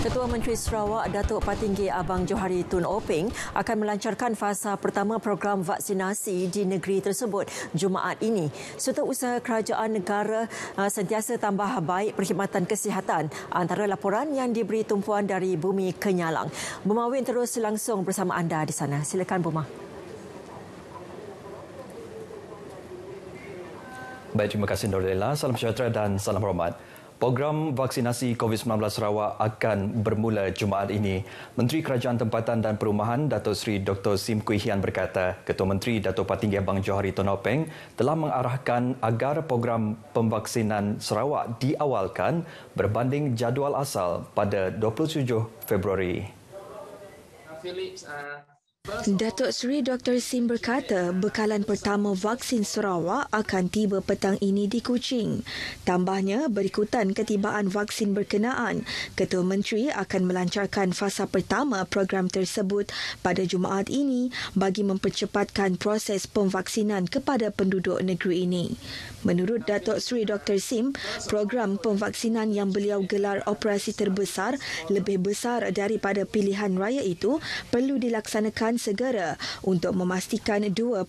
Ketua Menteri Sarawak Datuk Patinggi Abang Johari Tun Openg akan melancarkan fasa pertama program vaksinasi di negeri tersebut Jumaat ini. Setiausaha kerajaan negara sentiasa tambah baik perkhidmatan kesihatan, antara laporan yang diberi tumpuan dari Bumi Kenyalang. Bumawin terus langsung bersama anda di sana. Silakan Buma. Baik, terima kasih Nordella. Salam sejahtera dan salam hormat. Program vaksinasi COVID-19 Sarawak akan bermula Jumaat ini. Menteri Kerajaan Tempatan dan Perumahan Datuk Seri Dr. Sim Kui Hian berkata, Ketua Menteri Datuk Patinggi Abang Johari Tun Openg telah mengarahkan agar program pemvaksinan Sarawak diawalkan berbanding jadual asal pada 27 Februari. Datuk Seri Dr. Sim berkata bekalan pertama vaksin Sarawak akan tiba petang ini di Kuching. Tambahnya, berikutan ketibaan vaksin berkenaan, Ketua Menteri akan melancarkan fasa pertama program tersebut pada Jumaat ini bagi mempercepatkan proses pemvaksinan kepada penduduk negeri ini. Menurut Datuk Seri Dr. Sim, program pemvaksinan yang beliau gelar operasi terbesar lebih besar daripada pilihan raya itu perlu dilaksanakan segera untuk memastikan 2.2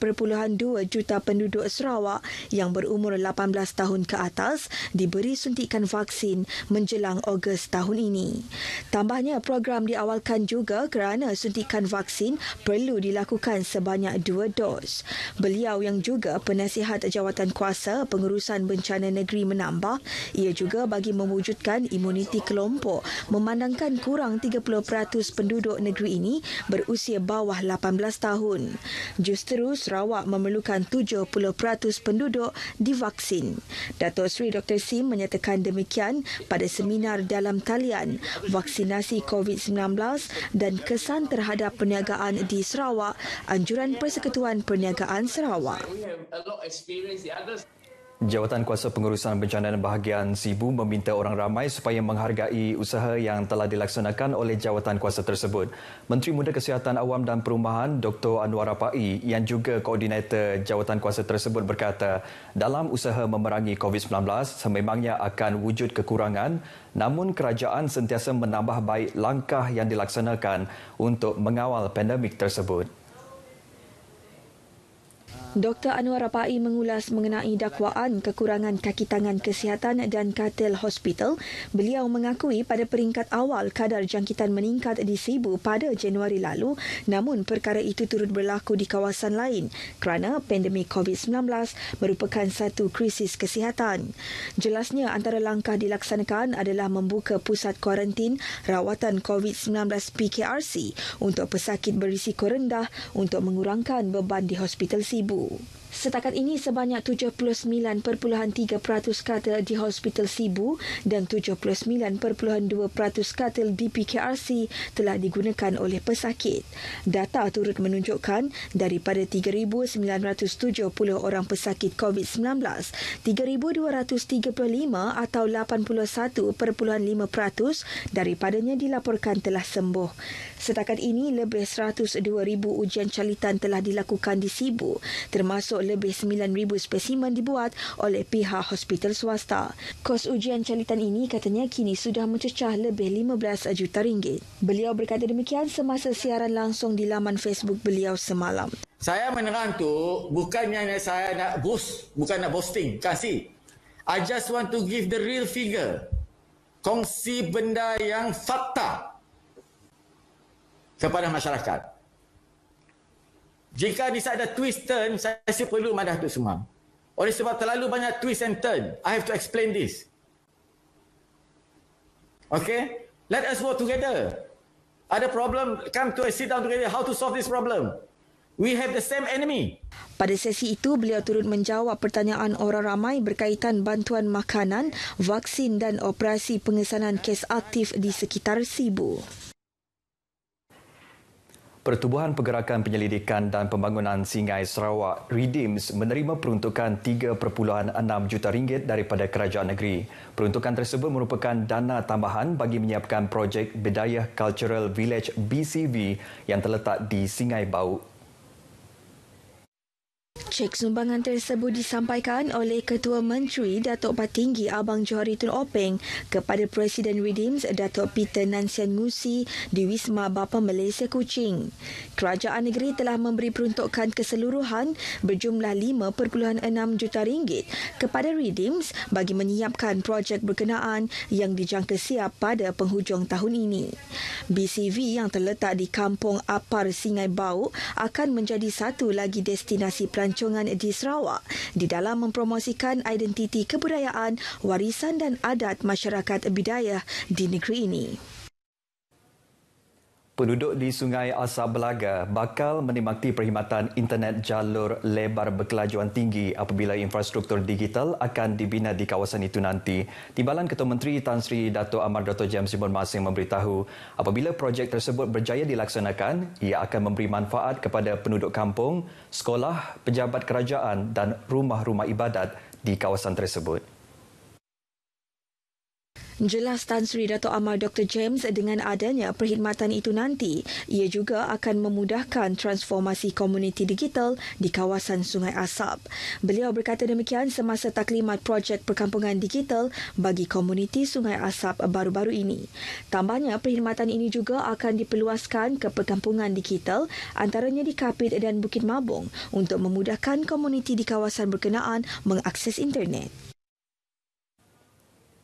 juta penduduk Sarawak yang berumur 18 tahun ke atas diberi suntikan vaksin menjelang Ogos tahun ini. Tambahnya, program diawalkan juga kerana suntikan vaksin perlu dilakukan sebanyak 2 dos. Beliau yang juga penasihat jawatan kuasa pengurusan bencana negeri menambah, ia juga bagi mewujudkan imuniti kelompok memandangkan kurang 30% penduduk negeri ini berusia bawah 18 tahun. Justeru Sarawak memerlukan 70% penduduk divaksin. Datuk Seri Dr. Sim menyatakan demikian pada seminar dalam talian vaksinasi COVID-19 dan kesan terhadap perniagaan di Sarawak, anjuran Persekutuan Perniagaan Sarawak. Jawatan Kuasa Pengurusan Bencana dan Bahagian Sibu meminta orang ramai supaya menghargai usaha yang telah dilaksanakan oleh jawatan kuasa tersebut. Menteri Muda Kesihatan Awam dan Perumahan Dr. Anwar Rapai yang juga koordinator jawatan kuasa tersebut berkata, dalam usaha memerangi COVID-19 sememangnya akan wujud kekurangan, namun kerajaan sentiasa menambah baik langkah yang dilaksanakan untuk mengawal pandemik tersebut. Dr. Anwar Rapai mengulas mengenai dakwaan kekurangan kaki tangan kesihatan dan katil hospital. Beliau mengakui pada peringkat awal kadar jangkitan meningkat di Sibu pada Januari lalu, namun perkara itu turut berlaku di kawasan lain kerana pandemik COVID-19 merupakan satu krisis kesihatan. Jelasnya antara langkah dilaksanakan adalah membuka pusat kuarantin rawatan COVID-19 PKRC untuk pesakit berisiko rendah untuk mengurangkan beban di hospital Sibu. Setakat ini sebanyak 79.3% katil di Hospital Sibu dan 79.2% katil di PKRC telah digunakan oleh pesakit. Data turut menunjukkan daripada 3,970 orang pesakit COVID-19, 3,235 atau 81.5% daripadanya dilaporkan telah sembuh. Setakat ini, lebih 102,000 ujian calitan telah dilakukan di Sibu, termasuk lebih 9,000 spesimen dibuat oleh pihak hospital swasta. Kos ujian calitan ini katanya kini sudah mencecah lebih 15 juta ringgit. Beliau berkata demikian semasa siaran langsung di laman Facebook beliau semalam. Saya menerang tu bukannya saya nak boost, bukan nak boasting, kasih. I just want to give the real figure. Kongsi benda yang fakta kepada masyarakat. Jika bisa ada twist turn, saya perlu madah itu semua. Oleh sebab terlalu banyak twist and turn, I have to explain this. Okay? Let us work together. Ada problem, come to a sit down together, how to solve this problem. We have the same enemy. Pada sesi itu, beliau turut menjawab pertanyaan orang ramai berkaitan bantuan makanan, vaksin dan operasi pengesanan kes aktif di sekitar Sibu. Pertubuhan Pergerakan Penyelidikan dan Pembangunan Singai Sarawak (REDIMS) menerima peruntukan RM3.6 juta daripada kerajaan negeri. Peruntukan tersebut merupakan dana tambahan bagi menyiapkan projek Bidayah Cultural Village BCV yang terletak di Singai Bau. Cek sumbangan tersebut disampaikan oleh Ketua Menteri Datuk Patinggi Abang Johari Tun Openg kepada Presiden Redeems Datuk Peter Nansian Ngusi di Wisma Bapa Malaysia Kuching. Kerajaan negeri telah memberi peruntukan keseluruhan berjumlah 5.6 juta ringgit kepada Redeems bagi menyiapkan projek berkenaan yang dijangka siap pada penghujung tahun ini. BCV yang terletak di Kampung Apar Singai Bau akan menjadi satu lagi destinasi pelancongan di Sarawak di dalam mempromosikan identiti kebudayaan, warisan dan adat masyarakat Bidayah di negeri ini. Penduduk di Sungai Asap Belaga bakal menikmati perkhidmatan internet jalur lebar berkelajuan tinggi apabila infrastruktur digital akan dibina di kawasan itu nanti. Timbalan Ketua Menteri Tan Sri Dato' Amar Dr. James Sibuan Masing memberitahu apabila projek tersebut berjaya dilaksanakan, ia akan memberi manfaat kepada penduduk kampung, sekolah, pejabat kerajaan dan rumah-rumah ibadat di kawasan tersebut. Jelas Tan Sri Dato' Amar Dr. James dengan adanya perkhidmatan itu nanti, ia juga akan memudahkan transformasi komuniti digital di kawasan Sungai Asap. Beliau berkata demikian semasa taklimat projek perkampungan digital bagi komuniti Sungai Asap baru-baru ini. Tambahnya, perkhidmatan ini juga akan diperluaskan ke perkampungan digital antaranya di Kapit dan Bukit Mabung untuk memudahkan komuniti di kawasan berkenaan mengakses internet.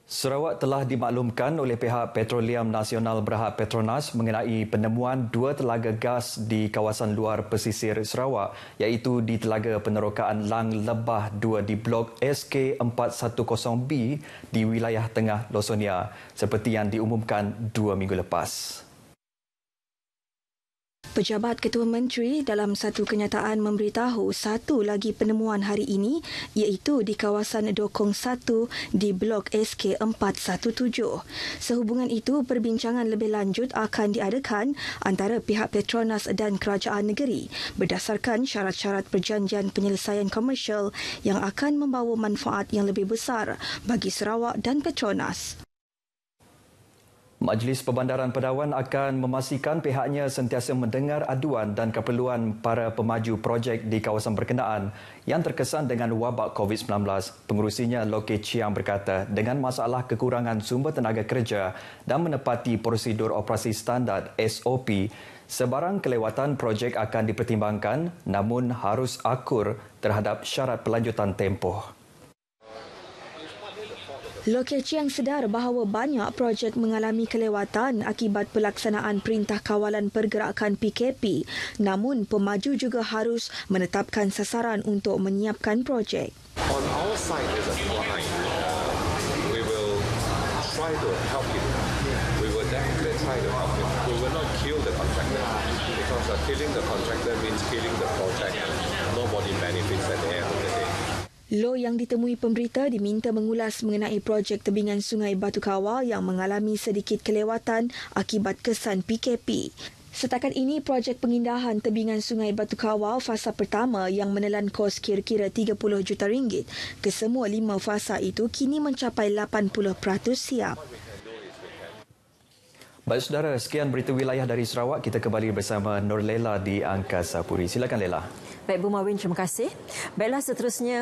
Sarawak telah dimaklumkan oleh pihak Petroleum Nasional Berhad Petronas mengenai penemuan 2 telaga gas di kawasan luar pesisir Sarawak iaitu di Telaga Penerokaan Lang Lebah 2 di Blok SK410B di wilayah Tengah Lawsonia seperti yang diumumkan 2 minggu lepas. Pejabat Ketua Menteri dalam satu kenyataan memberitahu satu lagi penemuan hari ini iaitu di kawasan Dokong 1 di Blok SK417. Sehubungan itu, perbincangan lebih lanjut akan diadakan antara pihak Petronas dan kerajaan negeri berdasarkan syarat-syarat perjanjian penyelesaian komersial yang akan membawa manfaat yang lebih besar bagi Sarawak dan Petronas. Majlis Perbandaran Pedawan akan memastikan pihaknya sentiasa mendengar aduan dan keperluan para pemaju projek di kawasan berkenaan yang terkesan dengan wabak COVID-19. Pengurusinya Lokeh Chiang berkata dengan masalah kekurangan sumber tenaga kerja dan menepati prosedur operasi standard SOP, sebarang kelewatan projek akan dipertimbangkan namun harus akur terhadap syarat pelanjutan tempoh. Lokeh Chiang sedar bahawa banyak projek mengalami kelewatan akibat pelaksanaan Perintah Kawalan Pergerakan PKP, namun pemaju juga harus menetapkan sasaran untuk menyiapkan projek. On our side as a client, we will try to help him. We will definitely try to help him. We will not kill the contractor because killing the contractor means killing the project. Nobody benefits at the end of the day. Lo yang ditemui pemberita diminta mengulas mengenai projek tebingan Sungai Batu Kawah yang mengalami sedikit kelewatan akibat kesan PKP. Setakat ini, projek pengindahan tebingan Sungai Batu Kawah fasa pertama yang menelan kos kira-kira 30 juta ringgit. Kesemua 5 fasa itu kini mencapai 80% siap. Baik saudara, sekian berita wilayah dari Sarawak. Kita kembali bersama Nur Lela di Angkasa Puri. Silakan Lela. Baik Bu Mawin, terima kasih. Baiklah seterusnya.